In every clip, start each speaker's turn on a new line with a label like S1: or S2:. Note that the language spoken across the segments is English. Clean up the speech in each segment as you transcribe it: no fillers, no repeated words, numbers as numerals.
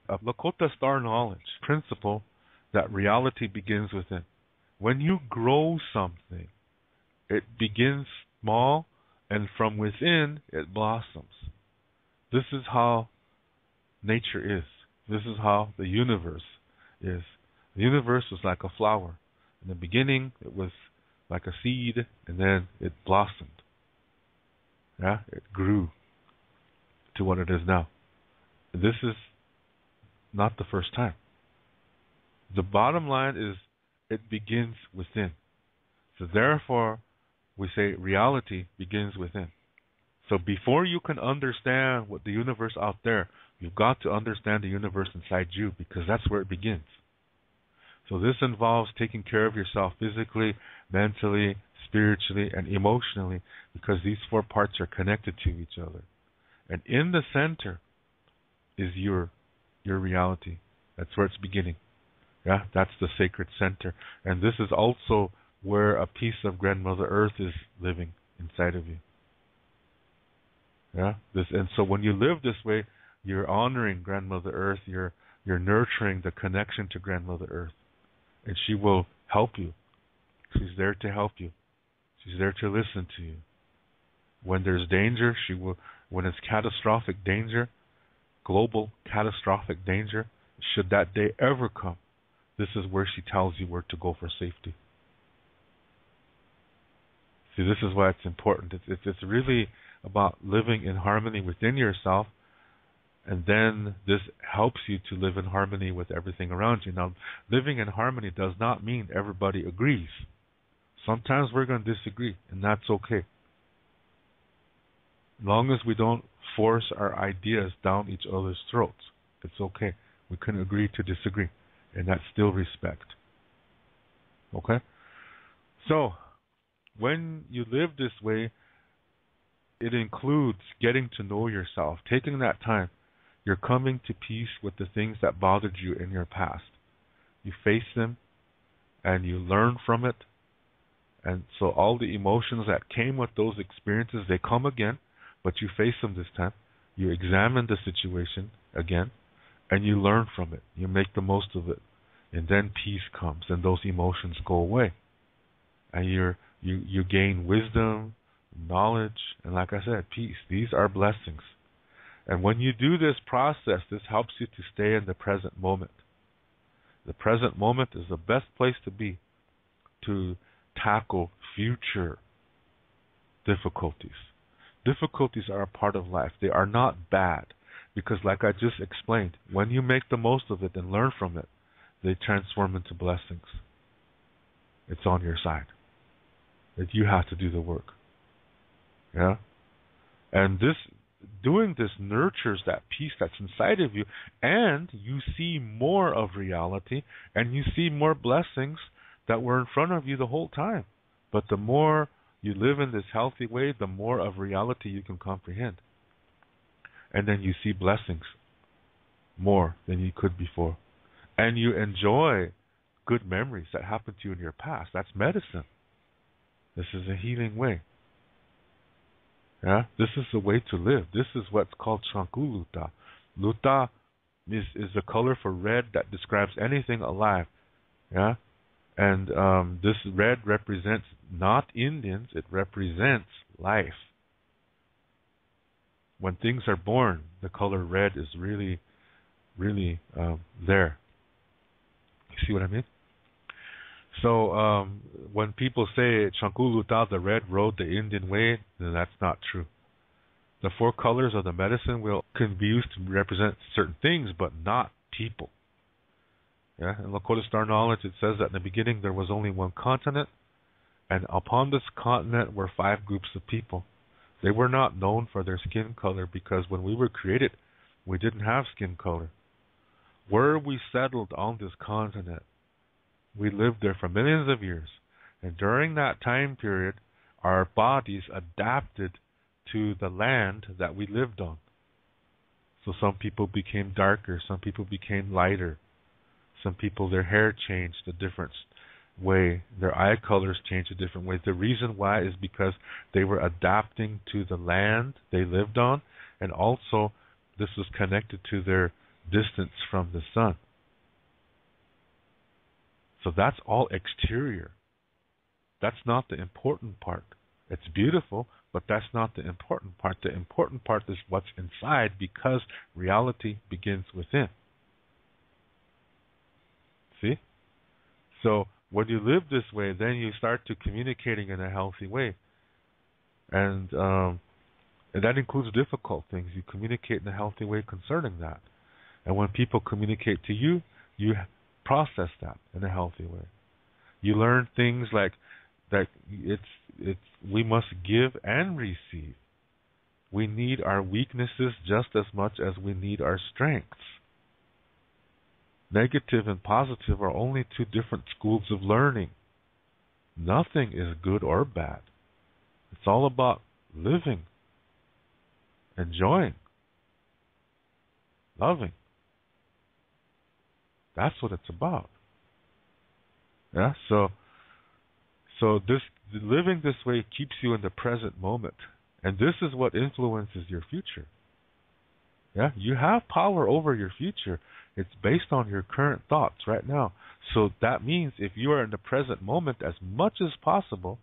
S1: a Lakota star knowledge principle that reality begins within. When you grow something, it begins small and from within it blossoms. This is how nature is. This is how the universe is. The universe was like a flower. In the beginning, it was like a seed, and then it blossomed. Yeah, it grew to what it is now. This is not the first time. The bottom line is it begins within. So therefore, we say reality begins within. So before you can understand what the universe out there, you've got to understand the universe inside you, because that's where it begins. So this involves taking care of yourself physically, mentally, spiritually, and emotionally, because these four parts are connected to each other. And in the center is your reality. That's where it's beginning. Yeah, that's the sacred center. And this is also where a piece of Grandmother Earth is living inside of you. Yeah, and so when you live this way, you're honoring Grandmother Earth. You're nurturing the connection to Grandmother Earth, and she will help you. She's there to help you. She's there to listen to you. When there's danger, she will. When it's catastrophic danger, global catastrophic danger, should that day ever come, this is where she tells you where to go for safety. See, this is why it's important. It's really about living in harmony within yourself, and then this helps you to live in harmony with everything around you. Now, living in harmony does not mean everybody agrees. Sometimes we're going to disagree, and that's okay. As long as we don't force our ideas down each other's throats, it's okay. We can agree to disagree, and that's still respect. Okay? So, when you live this way, it includes getting to know yourself, taking that time. You're coming to peace with the things that bothered you in your past. You face them, and you learn from it. And so all the emotions that came with those experiences, they come again, but you face them this time. You examine the situation again, and you learn from it. You make the most of it. And then peace comes, and those emotions go away. And you gain wisdom, knowledge, and like I said, peace. These are blessings. And when you do this process, this helps you to stay in the present moment. The present moment is the best place to be to tackle future difficulties. Difficulties are a part of life. They are not bad, because like I just explained, when you make the most of it and learn from it, they transform into blessings. It's on your side. That you have to do the work. Yeah? And doing this nurtures that peace that's inside of you, and you see more of reality, and you see more blessings that were in front of you the whole time. But the more you live in this healthy way, the more of reality you can comprehend. And then you see blessings more than you could before. And you enjoy good memories that happened to you in your past. That's medicine. This is a healing way. Yeah, this is the way to live. This is what's called Sicangu Luta. Luta is the color for red that describes anything alive. Yeah, and this red represents not Indians. It represents life. When things are born, the color red is really, really there. You see what I mean? So when people say Sicangu Luta, the red road, the Indian way, then that's not true. The four colors of the medicine can be used to represent certain things, but not people. Yeah, in Lakota Star Knowledge, it says that in the beginning there was only one continent, and upon this continent were 5 groups of people. They were not known for their skin color, because when we were created, we didn't have skin color. Where we settled on this continent, we lived there for millions of years. And during that time period, our bodies adapted to the land that we lived on. So some people became darker, some people became lighter. Some people, their hair changed a different way. Their eye colors changed a different way. The reason why is because they were adapting to the land they lived on, and also this was connected to their distance from the sun. So that's all exterior. That's not the important part. It's beautiful, but that's not the important part. The important part is what's inside, because reality begins within. See? So when you live this way, then you start to communicating in a healthy way. And that includes difficult things. You communicate in a healthy way concerning that. And when people communicate to you, you process that in a healthy way. You learn things like that we must give and receive. We need our weaknesses just as much as we need our strengths. Negative and positive are only two different schools of learning. Nothing is good or bad. It's all about living, enjoying, loving. That's what it's about. Yeah, so this living this way keeps you in the present moment, and this is what influences your future. Yeah, you have power over your future. It's based on your current thoughts right now. So that means if you are in the present moment as much as possible,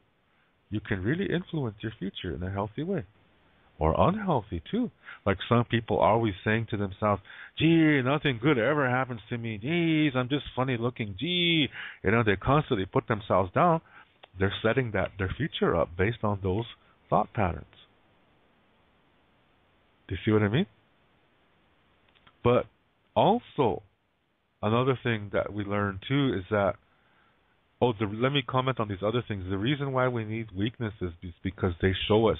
S1: you can really influence your future in a healthy way. Or unhealthy too. Like some people always saying to themselves, gee, nothing good ever happens to me. Geez, I'm just funny looking. Gee, they constantly put themselves down. They're setting their future up based on those thought patterns. Do you see what I mean? But also, another thing that we learn too is that, let me comment on these other things. The reason why we need weaknesses is because they show us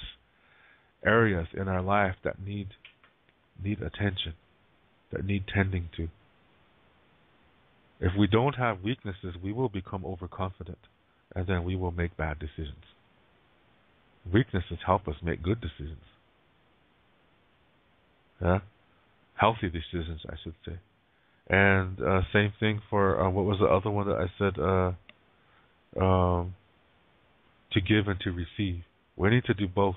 S1: areas in our life that need attention, that need tending to. If we don't have weaknesses, we will become overconfident, and then we will make bad decisions. Weaknesses help us make good decisions. Yeah? Healthy decisions, I should say. And same thing for, what was the other one that I said? To give and to receive. We need to do both.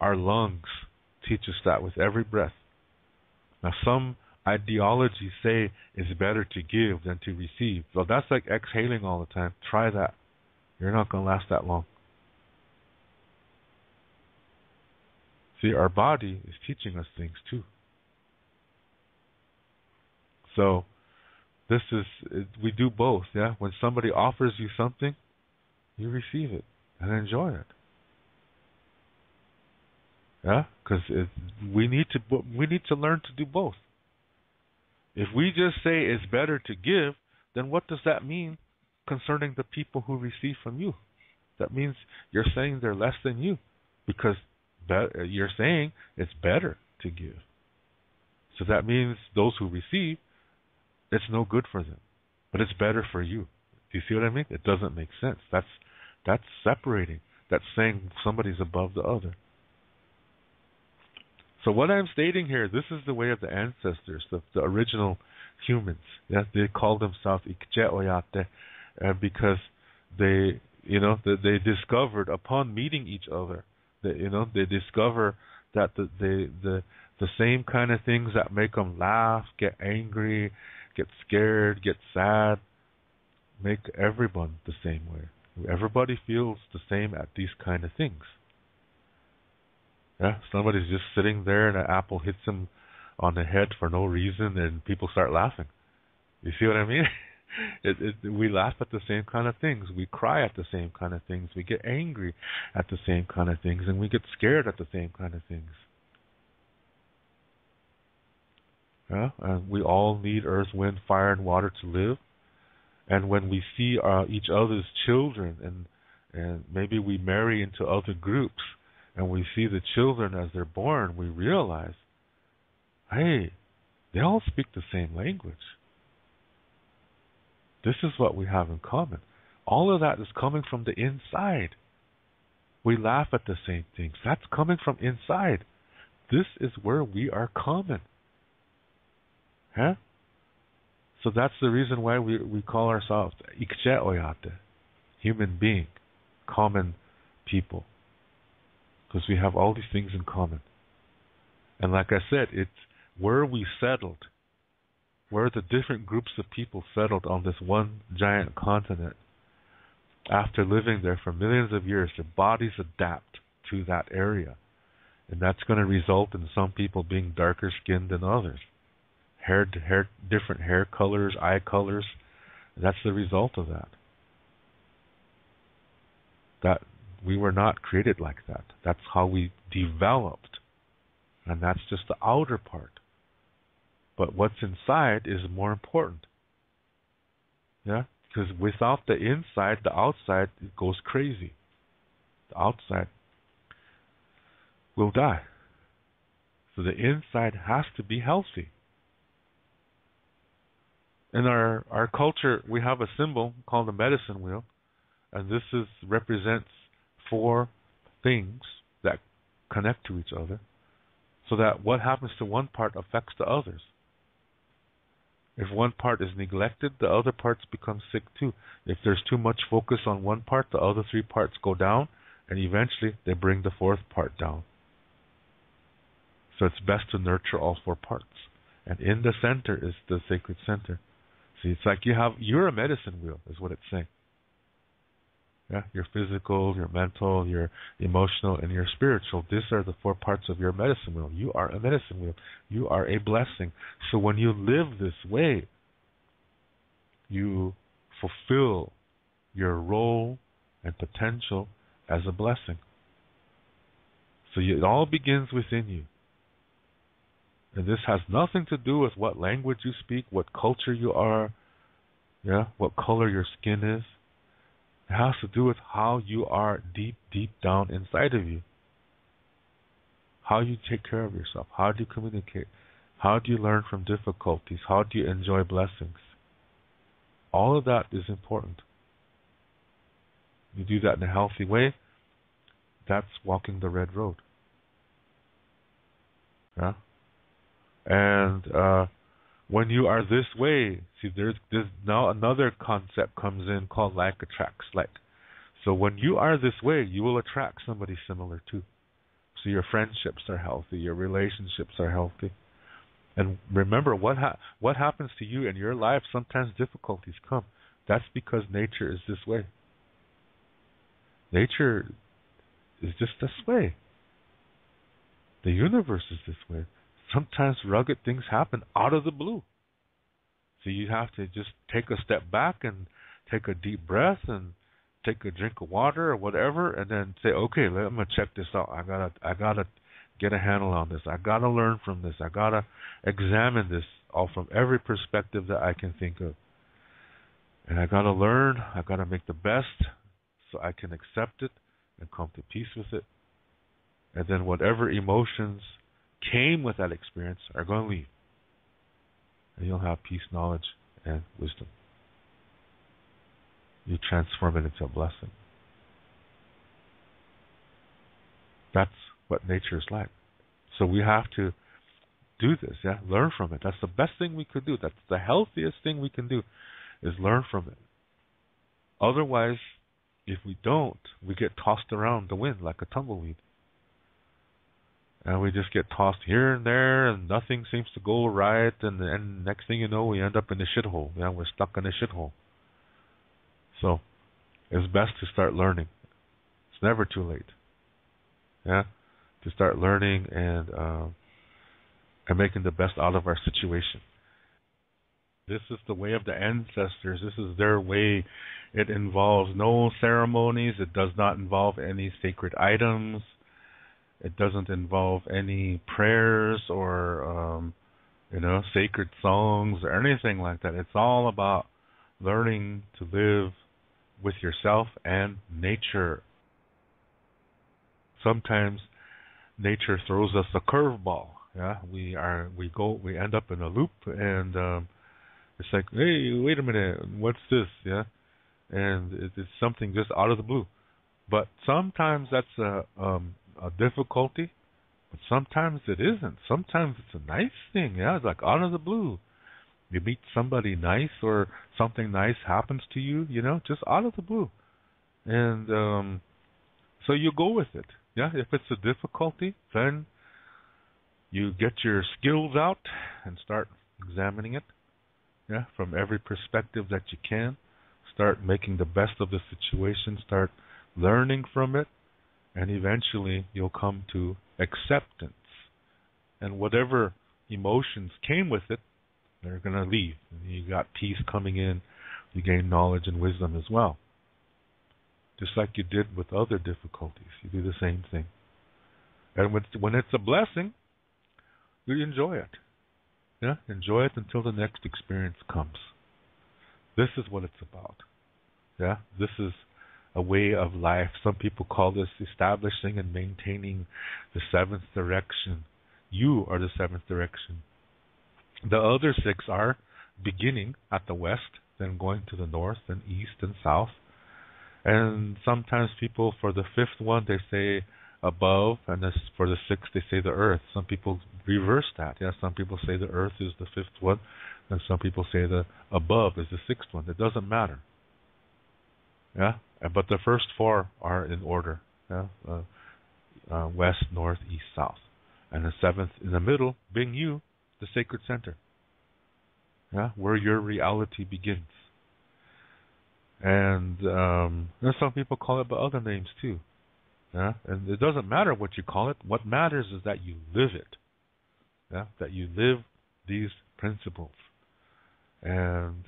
S1: Our lungs teach us that with every breath. Now, some ideologies say it's better to give than to receive. So that's like exhaling all the time. Try that. You're not going to last that long. See, our body is teaching us things too. So we do both, yeah? When somebody offers you something, you receive it and enjoy it. Yeah, because we need to learn to do both. If we just say it's better to give, then what does that mean concerning the people who receive from you? That means you're saying they're less than you, because you're saying it's better to give. So that means those who receive, it's no good for them, but it's better for you. Do you see what I mean? It doesn't make sense. That's separating. That's saying somebody's above the other. So what I'm stating here, this is the way of the ancestors, the original humans. Yeah, they called themselves Ikje Oyate, because they discovered upon meeting each other, they discover that the same kind of things that make them laugh, get angry, get scared, get sad, make everyone the same way. Everybody feels the same at these kind of things. Yeah, somebody's just sitting there and an apple hits him on the head for no reason, and people start laughing. You see what I mean? We laugh at the same kind of things. We cry at the same kind of things. We get angry at the same kind of things, and we get scared at the same kind of things. Yeah, and we all need earth, wind, fire, and water to live. And when we see each other's children, and maybe we marry into other groups, and we see the children as they're born, we realize, hey, they all speak the same language. This is what we have in common. All of that is coming from the inside. We laugh at the same things. That's coming from inside. This is where we are common. Huh? So that's the reason why we call ourselves Ikje Oyate, human being, common people. Because we have all these things in common. And like I said, it's where we settled where the different groups of people settled on this one giant continent. After living there for millions of years, their bodies adapt to that area. And that's going to result in some people being darker skinned than others. Different hair colors, eye colors. That's the result of that. That we were not created like that. That's how we developed. And that's just the outer part. But what's inside is more important. Yeah? Because without the inside, the outside it goes crazy. The outside will die. So the inside has to be healthy. In our culture, we have a symbol called the medicine wheel, and this represents 4 things that connect to each other, so that what happens to one part affects the others. If one part is neglected, the other parts become sick too. If there's too much focus on one part, the other 3 parts go down, and eventually they bring the 4th part down. So it's best to nurture all 4 parts. And in the center is the sacred center. See, it's like you're a medicine wheel, is what it's saying. Yeah, your physical, your mental, your emotional, and your spiritual. These are the 4 parts of your medicine wheel. You are a medicine wheel. You are a blessing. So when you live this way, you fulfill your role and potential as a blessing. So it all begins within you. And this has nothing to do with what language you speak, what culture you are, what color your skin is. It has to do with how you are deep, deep down inside of you. How you take care of yourself. How do you communicate? How do you learn from difficulties? How do you enjoy blessings? All of that is important. You do that in a healthy way, that's walking the red road. Yeah? And when you are this way, see, there's now another concept comes in called like attracts like. So when you are this way, you will attract somebody similar too. So your friendships are healthy, your relationships are healthy. And remember, what happens to you in your life, sometimes difficulties come. That's because nature is this way. Nature is just this way. The universe is this way. Sometimes rugged things happen out of the blue. So you have to just take a step back and take a deep breath and take a drink of water or whatever, and then say, okay, I'm gonna check this out. I gotta get a handle on this. I gotta learn from this. I gotta examine this all from every perspective that I can think of. And I gotta learn. I gotta make the best so I can accept it and come to peace with it. And then whatever emotions came with that experience are going to leave. And you'll have peace, knowledge, and wisdom. You transform it into a blessing. That's what nature is like. So we have to do this, learn from it. That's the best thing we could do. That's the healthiest thing we can do, is learn from it. Otherwise, if we don't, we get tossed around the wind like a tumbleweed. And we just get tossed here and there, and nothing seems to go right, and next thing you know, we end up in a shithole. We're stuck in a shithole. So, it's best to start learning. It's never too late. To start learning and making the best out of our situation. This is the way of the ancestors. This is their way. It involves no ceremonies. It does not involve any sacred items. It doesn't involve any prayers or, sacred songs or anything like that. It's all about learning to live with yourself and nature. Sometimes nature throws us a curveball. We end up in a loop, and it's like, hey, wait a minute, what's this? And it's something just out of the blue. But sometimes that's a difficulty, but sometimes it isn't. Sometimes it's a nice thing. It's like out of the blue. You meet somebody nice, or something nice happens to you, just out of the blue. And so you go with it. If it's a difficulty, then you get your skills out and start examining it. Yeah, from every perspective that you can. Start making the best of the situation. Start learning from it, and eventually you'll come to acceptance. And whatever emotions came with it, they're going to leave. You got peace coming in. You gain knowledge and wisdom as well. Just like you did with other difficulties. You do the same thing. And when it's a blessing, you enjoy it. Yeah, enjoy it until the next experience comes. This is what it's about. Yeah, this is a way of life. Some people call this establishing and maintaining the seventh direction. You are the seventh direction. The other six are beginning at the west, then going to the north, then east and south. And sometimes people, for the fifth one, they say above, and for the sixth, they say the earth. Some people reverse that. Yeah, some people say the earth is the fifth one, and some people say the above is the sixth one. It doesn't matter. Yeah, but the first four are in order. Yeah, west, north, east, south, and the seventh in the middle, being you, the sacred center. Yeah, where your reality begins. And some people call it by other names too. Yeah, and it doesn't matter what you call it. What matters is that you live it. Yeah, that you live these principles, and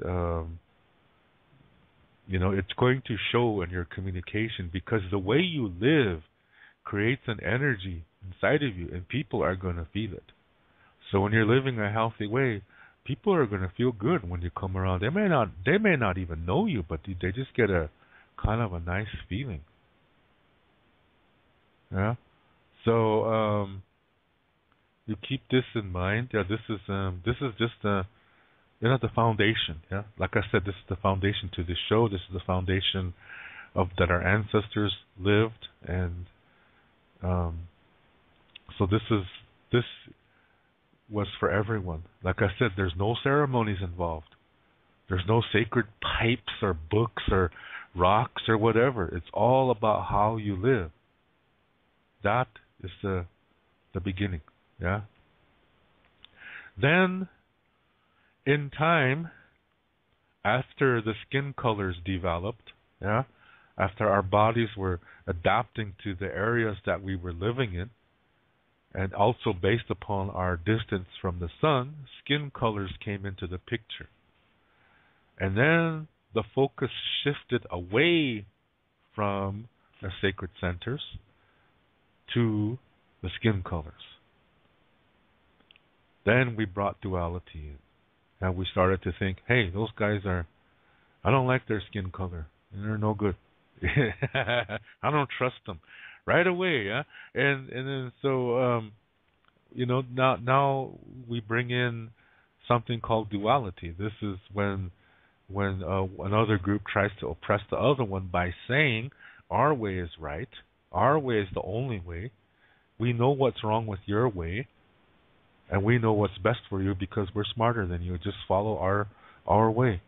S1: it's going to show in your communication, because the way you live creates an energy inside of you, and people are going to feel it. So when you're living a healthy way, people are going to feel good when you come around. They may not even know you, but they just get a kind of a nice feeling. Yeah. So you keep this in mind. Yeah, this is just the foundation. Yeah, like I said, this is the foundation to this show. This is the foundation of that our ancestors lived, and so this was for everyone. Like I said, there's no ceremonies involved. There's no sacred pipes or books or rocks or whatever. It's all about how you live. That is the beginning. Yeah. Then, in time, after the skin colors developed, yeah, after our bodies were adapting to the areas that we were living in, and also based upon our distance from the sun, skin colors came into the picture. And then the focus shifted away from the sacred centers to the skin colors. Then we brought duality in. And we started to think, hey, those guys I don't like their skin color. They're no good. I don't trust them. Right away, yeah? And then so, now we bring in something called duality. This is when another group tries to oppress the other one by saying, our way is right. Our way is the only way. We know what's wrong with your way, and we know what's best for you because we're smarter than you. Just follow our way.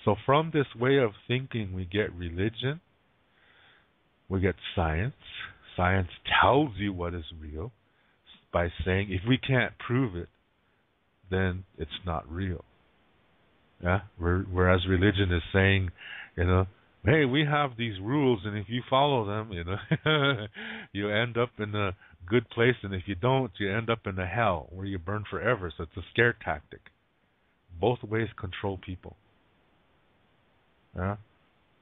S1: So from this way of thinking, we get religion, we get science. Science tells you what is real by saying, if we can't prove it, then it's not real. Yeah. Whereas religion is saying, hey, we have these rules, and if you follow them, you end up in a good place, and if you don't, you end up in a hell where you burn forever. So it's a scare tactic. Both ways control people. Yeah.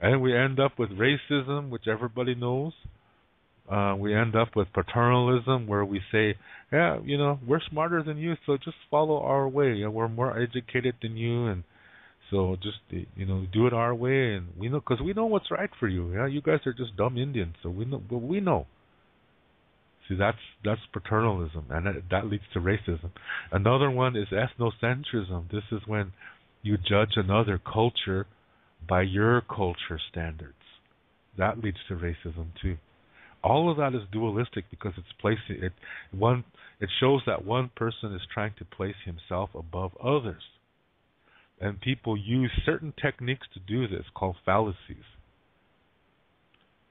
S1: And we end up with racism, which everybody knows. We end up with paternalism, where we say, yeah, we're smarter than you, so just follow our way. Yeah, we're more educated than you, and so just do it our way, and we know, because we know what's right for you. Yeah, you guys are just dumb Indians, so we know. But we know. See, that's paternalism, and that leads to racism. Another one is ethnocentrism. This is when you judge another culture by your culture standards. That leads to racism too. All of that is dualistic because it's placing it. It shows that one person is trying to place himself above others. And people use certain techniques to do this, called fallacies.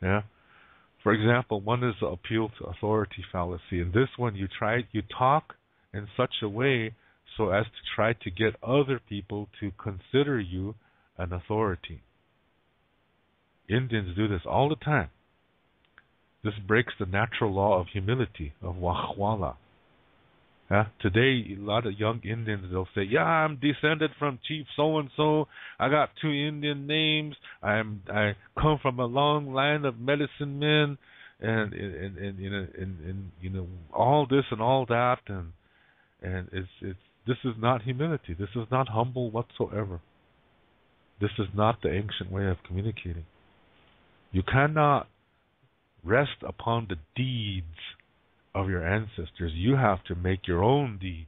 S1: Yeah. For example, one is the appeal to authority fallacy. In this one, you talk in such a way so as to try to get other people to consider you an authority. Indians do this all the time. This breaks the natural law of humility, of wahwala. Today, a lot of young Indians, they'll say, yeah, I'm descended from Chief so-and-so. I got 2 Indian names. I come from a long line of medicine men, and all this and all that, and this is not humility. This is not humble whatsoever. This is not the ancient way of communicating. You cannot rest upon the deeds of your ancestors. You have to make your own deeds.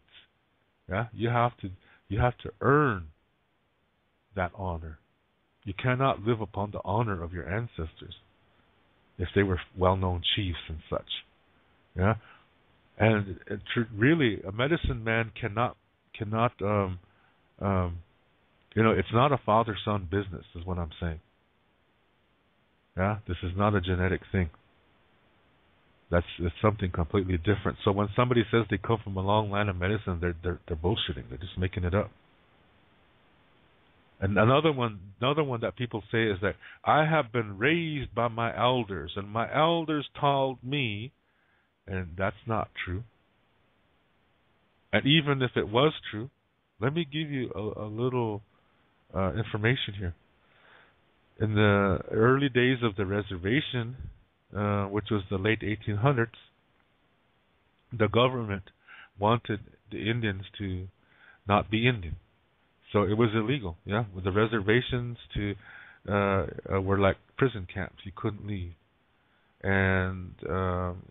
S1: Yeah, you have to earn that honor. You cannot live upon the honor of your ancestors if they were well-known chiefs and such. Yeah, and really, a medicine man cannot. It's not a father-son business, is what I'm saying. Yeah, this is not a genetic thing. It's something completely different. So when somebody says they come from a long line of medicine, they're bullshitting. They're just making it up. And another one that people say is that I have been raised by my elders, and my elders told me, and that's not true. And even if it was true, let me give you a little information here. In the early days of the reservation, which was the late 1800s, the government wanted the Indians to not be Indian. So it was illegal, yeah? The reservations were like prison camps. You couldn't leave. And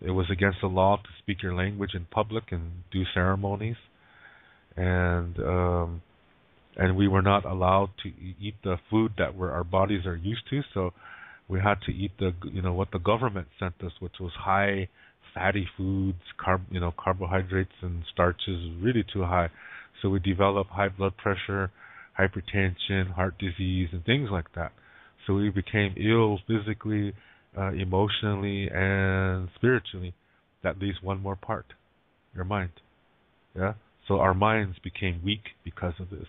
S1: it was against the law to speak your language in public and do ceremonies. And we were not allowed to eat the food that our bodies are used to, so we had to eat what the government sent us, which was high fatty foods, carbohydrates and starches really too high. So we developed high blood pressure, hypertension, heart disease, and things like that. So we became ill physically, emotionally, and spiritually. That leaves one more part, your mind. Yeah. So our minds became weak because of this.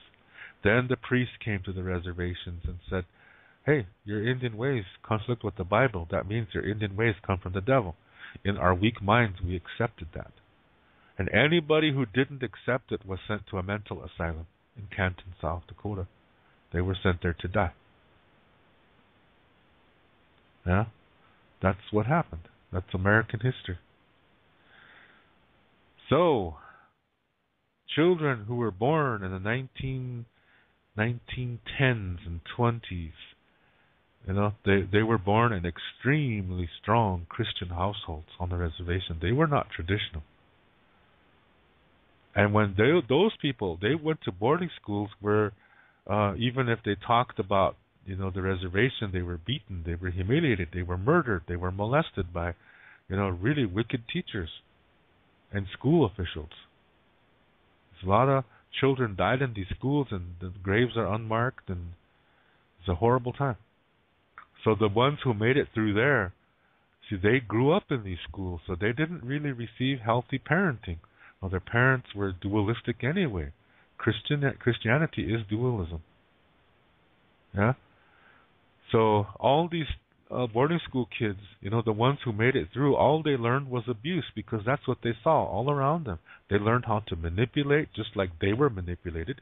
S1: Then the priests came to the reservations and said, hey, your Indian ways conflict with the Bible. That means your Indian ways come from the devil. In our weak minds, we accepted that. And anybody who didn't accept it was sent to a mental asylum in Canton, South Dakota. They were sent there to die. Yeah? That's what happened. That's American history. So, children who were born in the 1910s and 20s, they were born in extremely strong Christian households on the reservation. They were not traditional. And when those people, they went to boarding schools where even if they talked about, the reservation, they were beaten, they were humiliated, they were murdered, they were molested by, really wicked teachers and school officials. A lot of children died in these schools, and the graves are unmarked, and it's a horrible time. So the ones who made it through there, they grew up in these schools, so they didn't really receive healthy parenting. Well, their parents were dualistic anyway. Christianity is dualism. Yeah. So all these boarding school kids, the ones who made it through, all they learned was abuse, because that's what they saw all around them. They learned how to manipulate just like they were manipulated.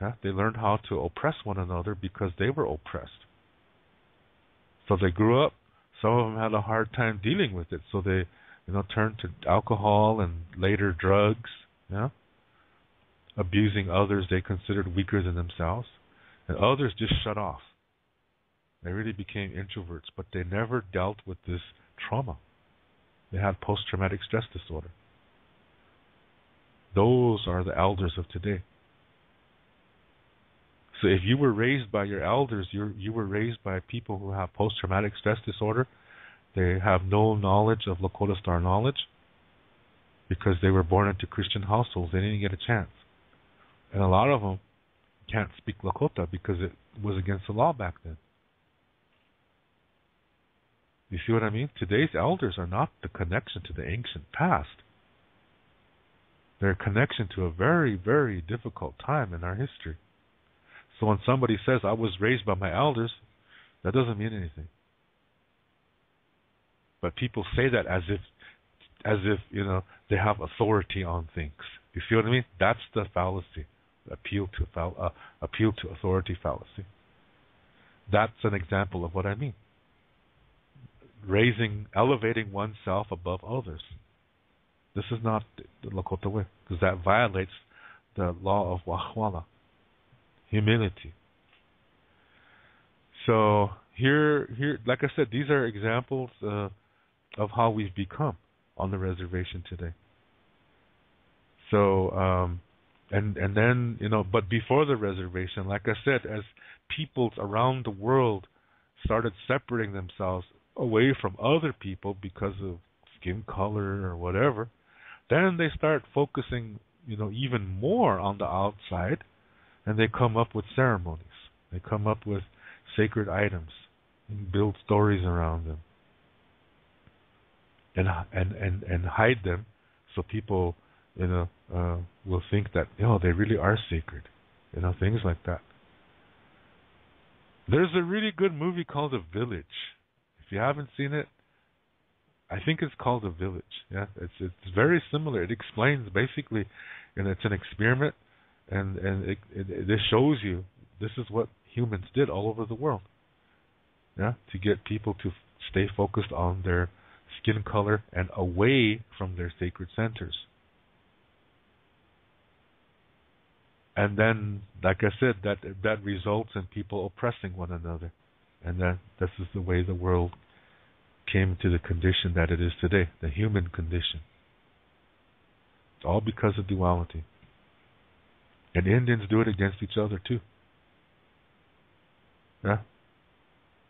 S1: Yeah? They learned how to oppress one another because they were oppressed. So they grew up. Some of them had a hard time dealing with it, so they turned to alcohol and later drugs, abusing others they considered weaker than themselves. And others just shut off. They really became introverts, but they never dealt with this trauma. They had post-traumatic stress disorder. Those are the elders of today. So if you were raised by your elders, you were raised by people who have post-traumatic stress disorder. They have no knowledge of Lakota Star knowledge because they were born into Christian households. They didn't get a chance. And a lot of them can't speak Lakota because it was against the law back then. You see what I mean? Today's elders are not the connection to the ancient past. They're a connection to a very, very difficult time in our history. So when somebody says, I was raised by my elders, that doesn't mean anything. But people say that as if they have authority on things. You see what I mean? That's the fallacy. Appeal to authority fallacy. That's an example of what I mean. Elevating oneself above others. This is not the Lakota way, because that violates the law of Wahwala, humility. So here, like I said, these are examples of how we've become on the reservation today. So, and then, but before the reservation, like I said, as peoples around the world started separating themselves away from other people because of skin color or whatever, then they start focusing, even more on the outside, and they come up with ceremonies. They come up with sacred items and build stories around them, and hide them, so people, will think that they really are sacred, things like that. There's a really good movie called The Village. If you haven't seen it, I think it's called The Village. Yeah, it's very similar. It explains basically, it's an experiment, and it shows you this is what humans did all over the world. Yeah, to get people to stay focused on their skin color and away from their sacred centers. And then, like I said, that results in people oppressing one another. And this is the way the world came to the condition that it is today, the human condition. It's all because of duality. And Indians do it against each other too. Yeah?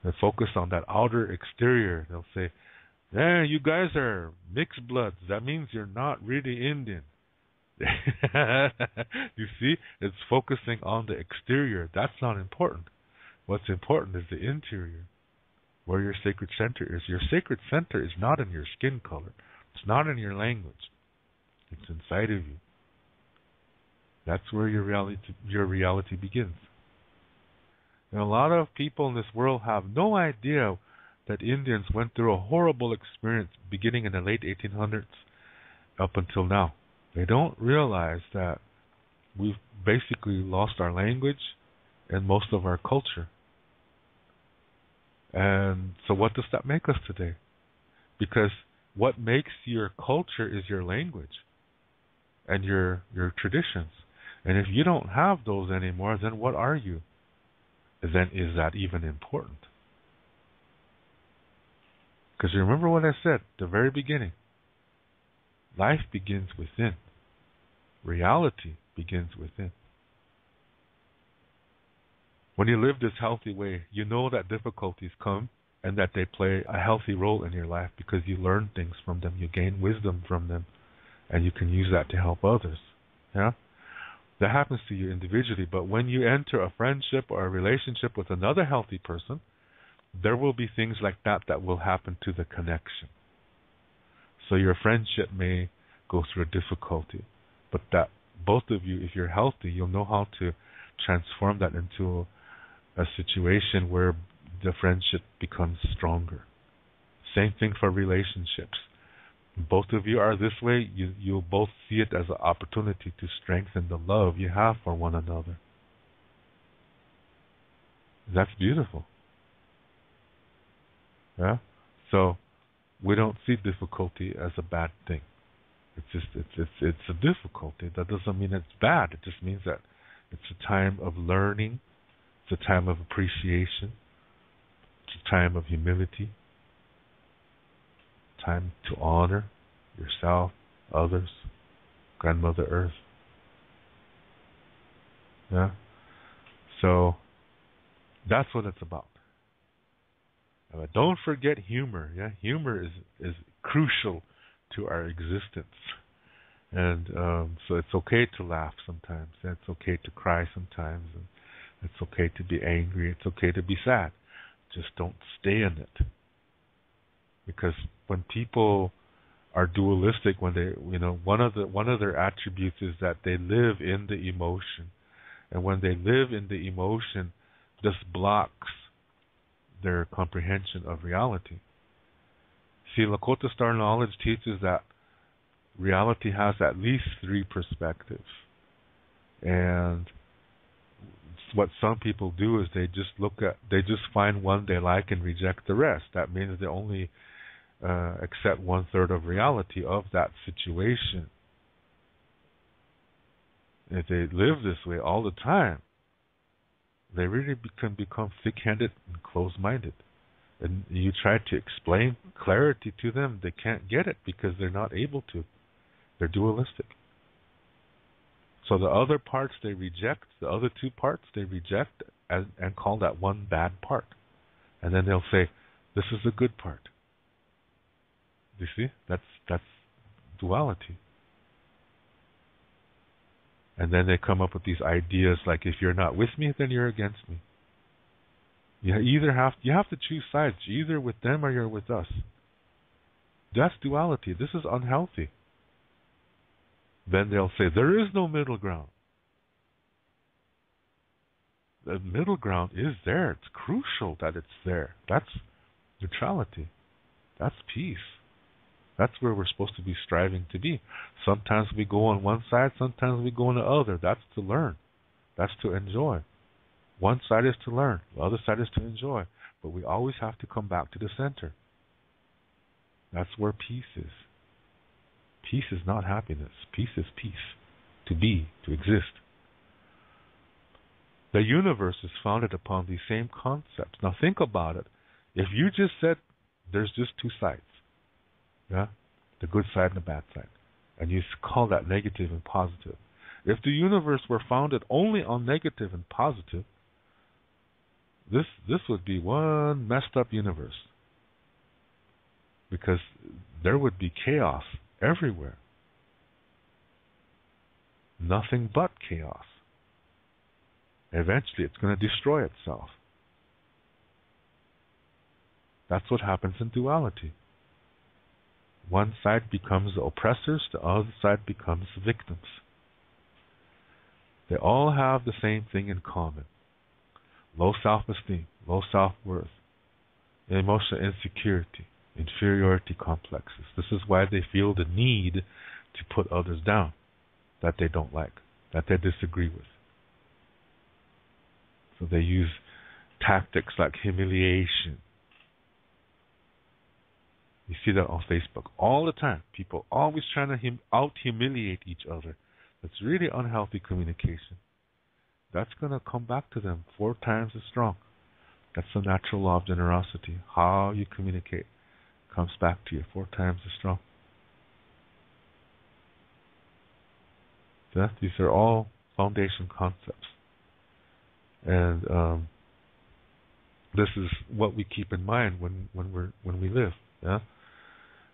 S1: They focus on that outer exterior. They'll say, you guys are mixed bloods. That means you're not really Indian. You see, it's focusing on the exterior. That's not important. What's important is the interior, where your sacred center is. Your sacred center is not in your skin color. It's not in your language. It's inside of you. That's where your reality begins. And a lot of people in this world have no idea that Indians went through a horrible experience beginning in the late 1800s up until now. They don't realize that we've basically lost our language and most of our culture. And so what does that make us today? Because what makes your culture is your language and your traditions. And if you don't have those anymore, then what are you? Then is that even important? Because remember what I said at the very beginning. Life begins within. Reality begins within. When you live this healthy way, you know that difficulties come and that they play a healthy role in your life because you learn things from them, you gain wisdom from them, and you can use that to help others. Yeah? That happens to you individually, but when you enter a friendship or a relationship with another healthy person, there will be things like that will happen to the connection. So your friendship may go through a difficulty, but that both of you, if you're healthy, you'll know how to transform that into a situation where the friendship becomes stronger. Same thing for relationships. Both of you are this way, you'll both see it as an opportunity to strengthen the love you have for one another. That's beautiful. Yeah? So we don't see difficulty as a bad thing. It's a difficulty. That doesn't mean it's bad. It just means that it's a time of learning. It's a time of appreciation. It's a time of humility. Time to honor yourself, others, Grandmother Earth. Yeah? So that's what it's about. But don't forget humor. Yeah, humor is crucial to our existence, and so it's okay to laugh sometimes. And it's okay to cry sometimes, and it's okay to be angry. It's okay to be sad. Just don't stay in it, because when people are dualistic when they, one of their attributes is that they live in the emotion, and when they live in the emotion, this blocks their comprehension of reality. See, Lakota Star knowledge teaches that reality has at least three perspectives, and what some people do is they just find one they like and reject the rest. That means they only accept 1/3 of reality of that situation. If they live this way all the time, they really can become thick-headed and closed-minded. And you try to explain clarity to them, they can't get it because they're not able to. They're dualistic. So the other parts they reject, the other two parts they reject and call that one bad part. And then they'll say, this is the good part. You see? That's duality. And then they come up with these ideas like, if you're not with me, then you're against me. You have to choose sides. You're either with them or you're with us. That's duality. This is unhealthy. Then they'll say, there is no middle ground. The middle ground is there. It's crucial that it's there. That's neutrality. That's peace. That's where we're supposed to be striving to be. Sometimes we go on one side, sometimes we go on the other. That's to learn. That's to enjoy. One side is to learn, the other side is to enjoy. But we always have to come back to the center. That's where peace is. Peace is not happiness. Peace is peace. To be, to exist. The universe is founded upon these same concepts. Now think about it. If you just said there's just two sides, yeah, the good side and the bad side, and you call that negative and positive. If the universe were founded only on negative and positive, this would be one messed up universe. Because there would be chaos everywhere. Nothing but chaos. Eventually it's going to destroy itself. That's what happens in duality. One side becomes the oppressors, the other side becomes the victims. They all have the same thing in common. Low self-esteem, low self-worth, emotional insecurity, inferiority complexes. This is why they feel the need to put others down that they don't like, that they disagree with. So they use tactics like humiliation. You see that on Facebook all the time. People always trying to out-humiliate each other. That's really unhealthy communication. That's going to come back to them 4 times as strong. That's the natural law of generosity. How you communicate comes back to you 4 times as strong. Yeah, these are all foundation concepts. And this is what we keep in mind when we live. Yeah?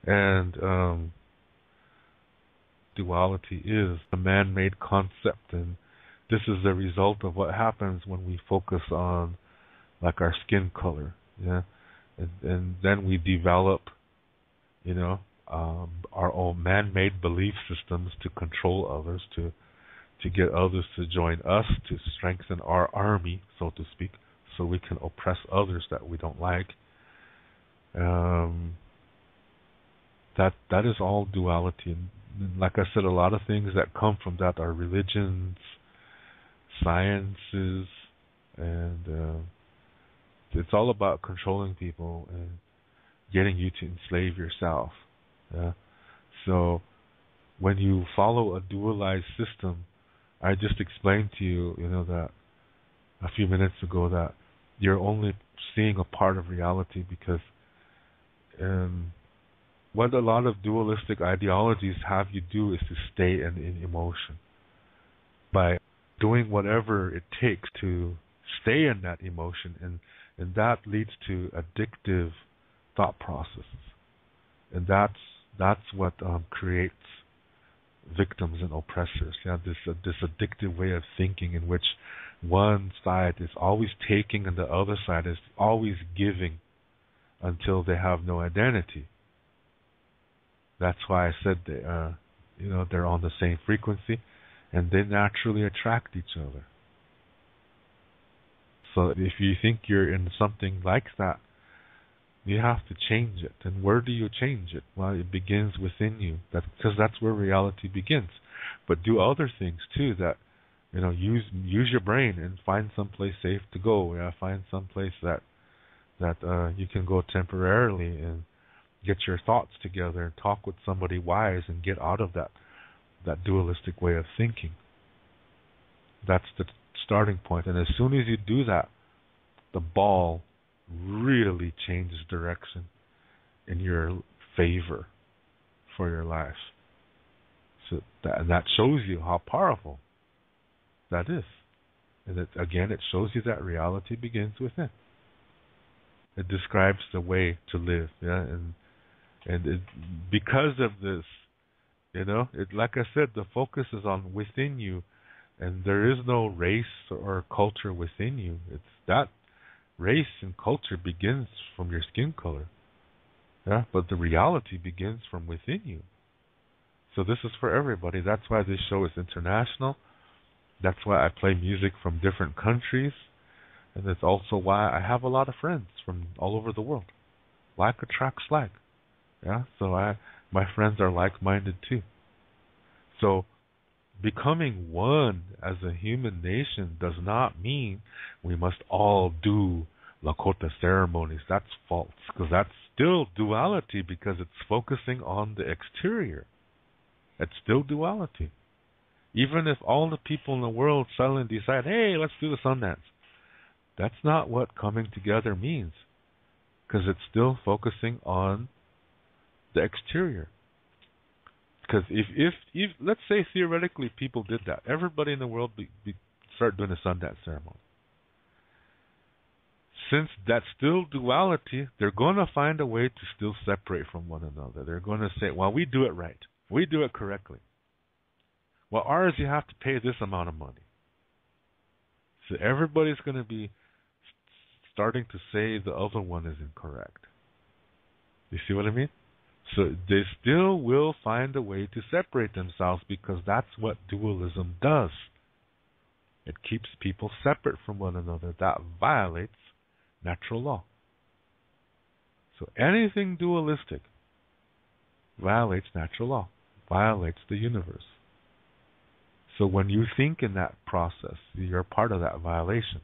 S1: And duality is a man-made concept, and this is the result of what happens when we focus on like our skin color, yeah, and then we develop, our own man-made belief systems to control others, to get others to join us, to strengthen our army, so to speak, so we can oppress others that we don't like. That is all duality, and like I said, a lot of things that come from that are religions, sciences, and it's all about controlling people and getting you to enslave yourself. Yeah? So when you follow a dualized system, I just explained to you, that a few minutes ago, that you're only seeing a part of reality because what a lot of dualistic ideologies have you do is to stay in emotion. By doing whatever it takes to stay in that emotion, and that leads to addictive thought processes. And that's what creates victims and oppressors. Yeah, this addictive way of thinking in which one side is always taking and the other side is always giving until they have no identity. That's why I said they're on the same frequency, and they naturally attract each other. So if you think you're in something like that, you have to change it. And where do you change it? Well, it begins within you. Because that's where reality begins. But do other things too. That use your brain and find some place safe to go. Yeah, find some place that you can go temporarily and get your thoughts together and talk with somebody wise and get out of that dualistic way of thinking. That's the starting point. And as soon as you do that, the ball really changes direction in your favor for your life. So that shows you how powerful that is. And it shows you that reality begins within. It describes the way to live, yeah, and because of this, like I said, the focus is on within you, and there is no race or culture within you. It's that race and culture begins from your skin color, yeah, but the reality begins from within you. So this is for everybody. That's why this show is international. That's why I play music from different countries. And that's also why I have a lot of friends from all over the world. Like attracts like. Yeah, so my friends are like-minded too. So becoming one as a human nation does not mean we must all do Lakota ceremonies. That's false, because that's still duality, because it's focusing on the exterior. It's still duality. Even if all the people in the world suddenly decide, hey, let's do the Sundance, that's not what coming together means, because it's still focusing on the exterior. Because if let's say theoretically people did that, everybody in the world start doing a Sundance ceremony. Since that's still duality, they're going to find a way to still separate from one another. They're going to say, well, we do it right. We do it correctly. Well, ours, you have to pay this amount of money. So everybody's going to be starting to say the other one is incorrect. You see what I mean? So they still will find a way to separate themselves, because that's what dualism does. It keeps people separate from one another. That violates natural law. So anything dualistic violates natural law, violates the universe. So when you think in that process, you're part of that violation.